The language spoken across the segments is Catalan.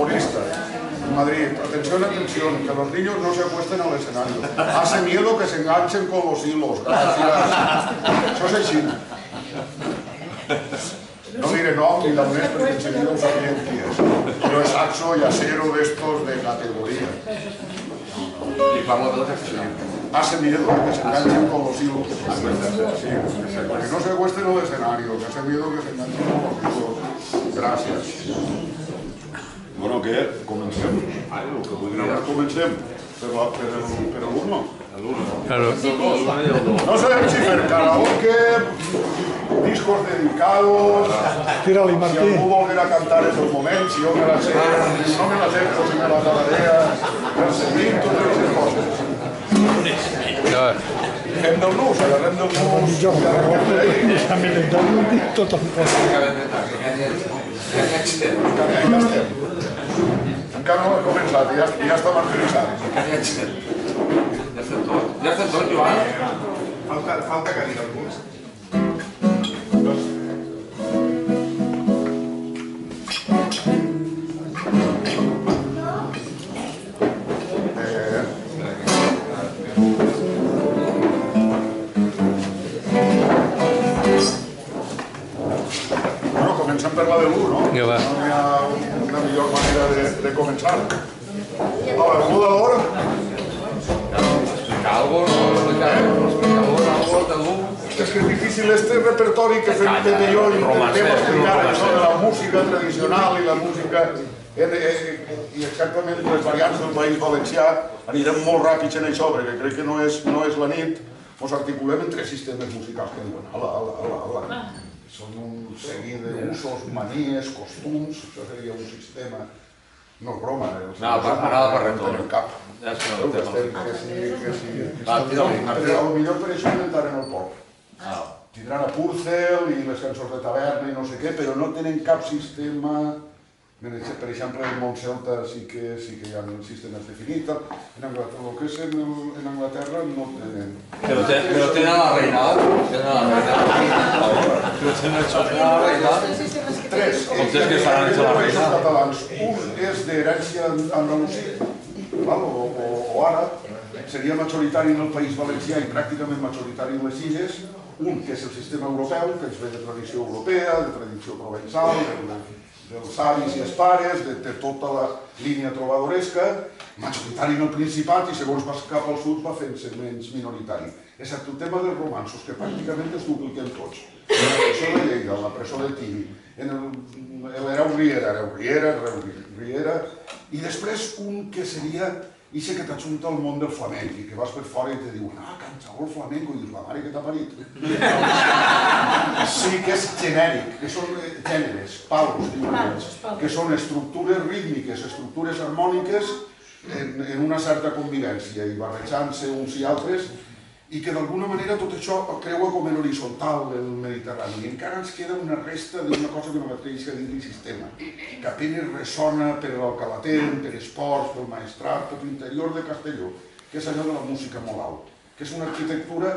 saxofonista. Madrid, atención, atención, que los niños no se acuesten al escenario. Hace miedo que se enganchen con los hilos. Gracias. Eso es així. No diré nom ni d'on és perquè enseguida ho sabien qui és. Però és saxo y acero d'estos de categoría. Y parla de la sección. Hace miedo que se enganchen con los hilos. Sí, que no se acuesten al escenario, que hace miedo que se enganchen con los hilos. Gracias. Bueno, què? Comencem? Comencem. Per l'uno? No sabem si fer karaoke, discos dedicados... Tira-li, Martí. Si algú volguera cantar en el moment, si jo me la sé, no me la sé, però si me la tararea, el seguim, totes aquestes coses. Hem del nus, agarrem del nus... Jo, també l'hem de tot el cos. Ja estem. Encara no he començat, ja està martiritzat. Ja estem tot. Ja estem tot, Joan? Falta que digui alguns. Bueno, comencem per la de l'1, no? Ja va. No hi ha una millor manera de començar. A veure, l'1 de l'hora? Explicar alguna cosa, no explicar alguna cosa, És que és difícil este repertori que fem Pepe i jo i intentem explicar això de la música tradicional i la música i exactament les variants del País Valencià. Anirem molt ràpids en això perquè crec que no és la nit. Ens articulem en 3 sistemes musicals que diuen ala. Són un seguit d'usos, manies, costums. Això seria un sistema... No és broma, anava per retorn. En el cap. Ja és que Veu que estem, que sí. Però potser per això inventaren el pop. Tindran a Purcell i les cançons de taverna i no sé què, però no tenen cap sistema... Per exemple, en Montcelta sí que hi ha sistemes definits. En Anglaterra, el que és en Anglaterra no tenen. Però tenen la reinada? Tenen la reinada? Però tenen això, tenen la reinada? 3. Com és que faran això la reinada? Catalans. Un és d'herència andalusí, o ara, seria majoritari en el País Valencià i pràcticament majoritari en les Illes. Un, que és el sistema europeu, que ens ve de tradició europea, de tradició provençal, dels avis i els pares, de tota la línia trobadoresca, majoritari en el Principat i segons vas cap al sud va fent-se menys minoritari. Excepte el tema dels romanços, que pràcticament es dupliquen tots. En la presó de Lleida, en la presó de Tibi, l'Hereu Riera, i després un que seria ixe que t'ajunta al món del flamenc i que vas per fora i te diuen cançó el flamenco, i dius, la mare que t'ha parit. Sí que és genèric, que són gèneres, palos, que són estructures rítmiques, estructures harmòniques en una certa convivència i barrejant-se uns i altres i que d'alguna manera tot això creua com en horitzontal el Mediterrani. I encara ens queda una resta d'una cosa que no m'atreveix a dir-li sistema, que apenas ressona per l'Alcalatent, per Esports, pel Maestrat, per l'interior de Castelló, que és allò de la música molt alt, que és una arquitectura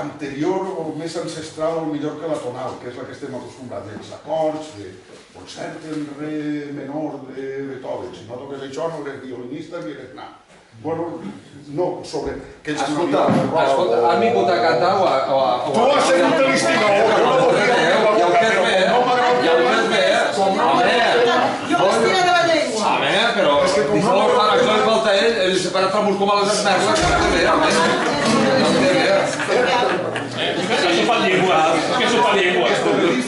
anterior o més ancestral o millor que la tonal, que és la que estem acostumbrats, dels acords, de concert en re menor de Beethoven. Si no toques això no eres violinista ni eres nada. Bueno, no, sobre... Escolta, han vingut a cantar o a... Tu has sigut l'estimador, jo no volia dir la boca, però no m'agrada... Ja ho tens bé, Jo m'estira de la llengua. Però això li falta a ell separar-nos com a les esmerles, que no té bé, Eso fa llengua, que eso fa llengua. Els peregrins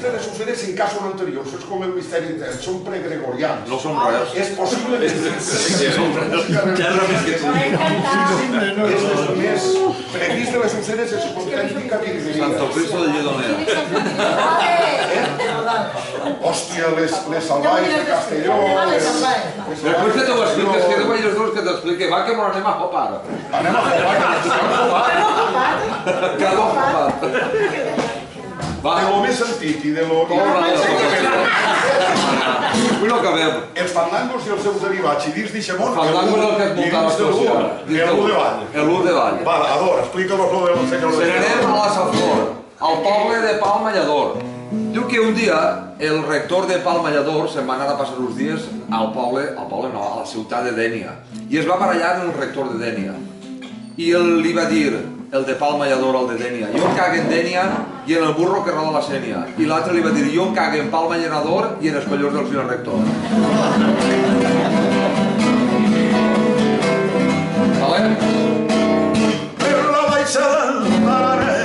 de les Useres en casos anteriors, és com el misteri etern, són pregregorians. No són res. És possible que... Els peregrins de les Useres és autèntica virgueria. Santo Cristo de Lledonera. Hòstia, les salvaires de Castelló... Després que t'ho expliques, que deu ells dos que t'expliqui, va que m'ho anem a hopar. Anem a hopar. Que no hopar. De lo més antic i de lo... Avui no acabem. Els fandangos i els seus derivats, i dins d'Ixemont... El fandango és el que et munta l'actuació. El de Vall. El de Vall. Va, Ador, explica-nos lo del senyor... Se n'anem a la Safor, al poble de Palma Lledor. Diu que un dia el rector de Palmallador se'n va anar a passar uns dies al poble no, a la ciutat de Dénia, i es va barallar amb el rector de Dénia. I li va dir, el de Palmallador al de Dénia, jo em cague en Dénia i en el burro que roda la Sénia. I l'altre li va dir, jo em cague en Palmallador i en els collons del senyor rector. Vale? Per la baixada del mare.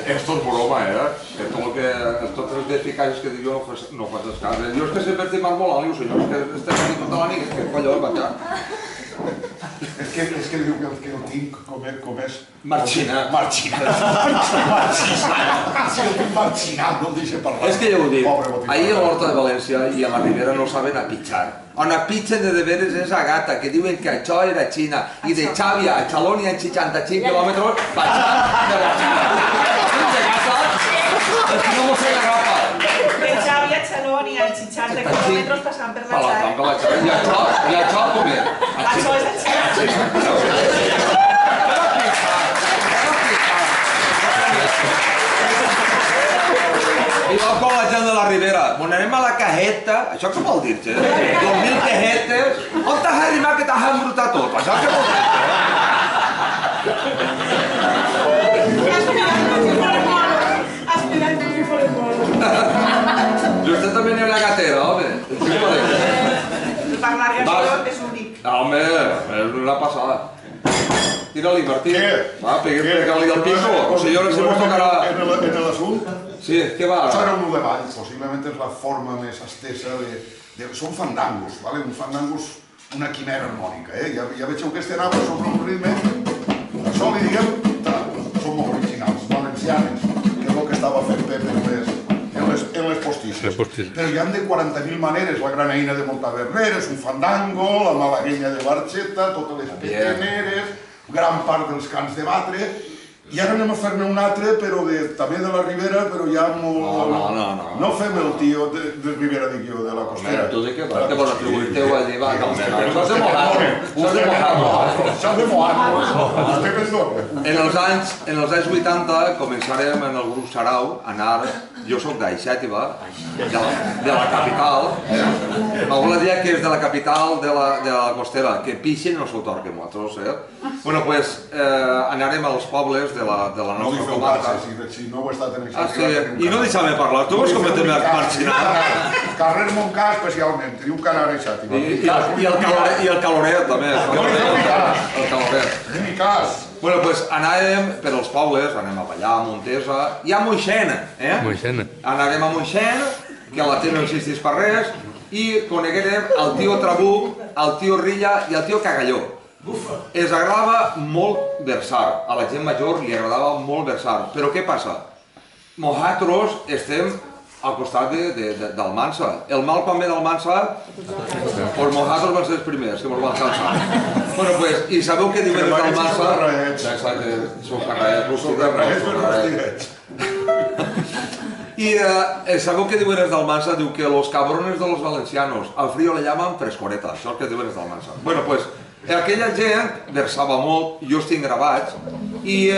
Esto es broma, que totes les eficaces que dic jo no fas cas. Jo és que sempre estic molt molt aliu, senyor, és que estem aquí tota la nit, que collons, vaja. És que diu que el tinc com és... Marxinat. Marxinat. Si el tinc marxinat, no el deixa parlar. És que ja ho dic, ahir a l'Horta de València i a la Ribera no saben apitxar. On apitxen de veres és a Gata, que diuen que això era Xina, i de Xàbia a Xalònia en 65 quilòmetres, baixant de la Xina. No m'ho sé la rapa. De Xàbia a Xalònia en 60 quilòmetres passant per la Xàbia. I això com és? Això és a Xina. I va com la gent de la Ribera, anem a la cajeta, això què vol dir, xe? 2.000 cajetes, on t'has arribat que t'has embrutat tot, això què vol dir? Vostè també n'hi ha una gatera, home. El Parlar és únic. Home, és una passada. Tira-li, Martí. Què? Va, pega-li del piso. O sigui, jo no sé si tocarà... En l'assunt? Sí, què va? Això era un de ball, possiblement és la forma més estesa de... Són fandangos, ¿vale? Un fandango és una quimera harmònica, eh? Ja veieu que este anava sobre un ritme. Això li diguem, són molt originals, valencianes, que és el que estava fent Pep en les postisses. Però hi ha de 40.000 maneres, la graneïna de Montaverneres, un fandango, la malaguenya de Barxeta, totes les peteneres, gran part dels cants de batre, i ara anem a fer-ne un altre, però també de la Ribera, però ja molt... No. No fem el tio de Ribera, dic jo, de la Costera. Tu dic que te pots atribuir-te-ho allí, va, no, això és de Mojano. Això és de Mojano. Vostè perdona. En els anys 80 començarem en el grup Sarau a anar, jo soc d'Aixètiva, de la capital, algú dia que és de la capital de la Costera, que pixen no s'autorquen nosaltres, Bueno, pues anarem als pobles de la nostra comarca. Si no ho he estat en Ah, sí, i no deixa'm parlar, tu vols com te m'has marxinat? Carrer Montcà especialment, diu que anar a Xàtiva. I el caloret també. El caloret. En mi cas. Bueno, doncs anàvem per als pobles, anem a Ballar, a Montesa i a Moixena, Moixena. Anàvem a Moixena, que a la tele no existís per res, i coneguérem el tio Trabuc, el tio Rilla i el tio Cagalló. Es agradava molt versar, a la gent major li agradava molt versar, però què passa? Nosaltres estem al costat d'Almansa. El mal quan ve d'Almansa, doncs nosaltres van ser els primers que ens van cansar. Bueno, pues, i sabeu què diuen els d'Almansa? Exacte, són carraets, rostiguets. I sabeu què diuen els d'Almansa? Diu que los cabrones de los valencianos al frío le llaman frescoreta, això és el que diuen els d'Almansa. Bueno, pues, aquella gent versava molt, jo estic gravats, i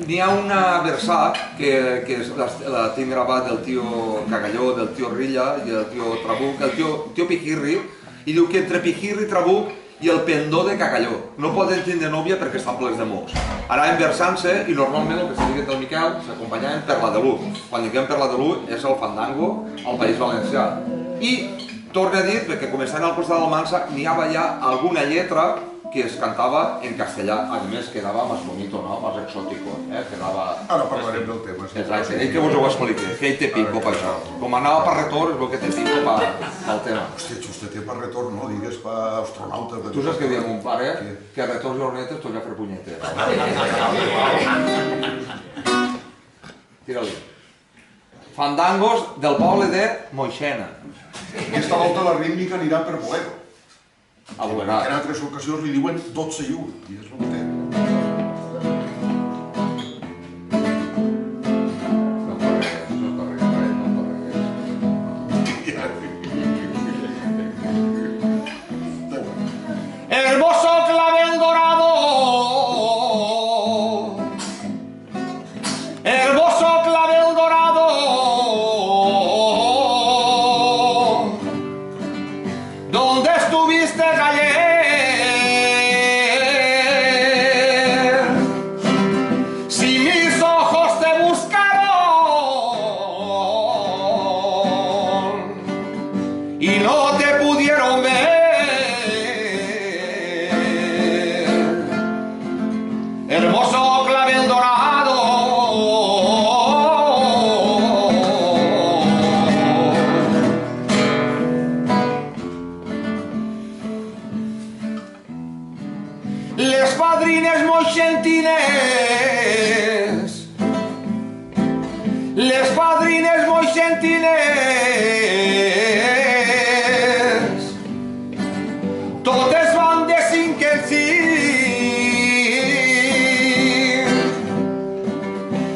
n'hi ha una versat que la tinc gravat del tio Cagalló, del tio Rilla i del tio Trabuc, el tio Piquirri, i diu que entre Piquirri, Trabuc i el pendó de Cagalló no poden tindre nòvia perquè estan plens de mocs. Anaven versant-se i normalment el que s'ha dit del Miquel s'acompanyaven per la de l'1. Quan diguem per la de l'1 és el fandango al País Valencià. I torno a dir, perquè començant al costat d'Almansa n'hi havia ja alguna lletra que es cantava en castellà, a més quedava més bonito, no? Més exòtico, Ara parlarem del tema. Exacte, ell que vos ho expliqui, que ell té pico per això. Com anava per retorn, és el que té pico pel tema. Hòstia, xusta, té per retorn, no? Digues per astronauta. Tu saps què diem un pare? Que a retorns i ornetes tot ja fer punyetes. Tira-li. Fandangos del poble de Moixena. Aquesta volta la rítmica anirà per bolero. A Bolegar. En altres ocasions li diuen 12 i 1, i és el que té. No corregues, no corregues. Hermoso clavel dorado, hermoso clavel dorado, ¿dónde estuviste ayer? Si mis ojos te buscaron y no te pudieron ver. Hermoso clavel dorado, les padrines moixentines, les padrines moixentines, totes van de cinc en cinc.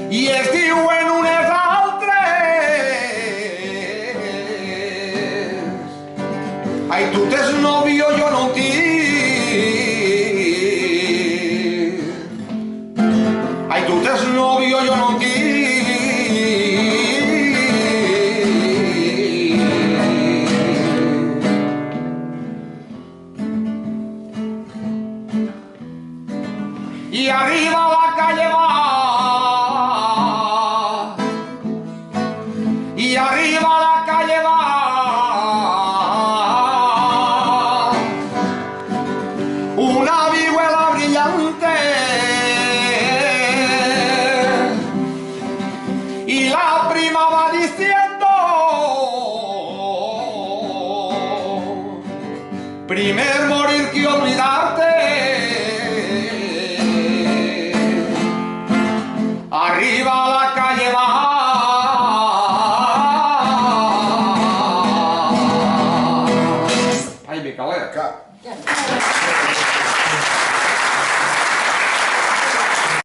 I es diuen unes altres. Ai, tu tens nòvio, jo no en tinc. Ai, tu tens nòvio, jo no en tinc. I arriba la calle va. Y arriba la calle va una vihuela brillante y la prima va diciendo: primer morir que olvidarte. Arriba la calle va. Ai, Miquelet. Que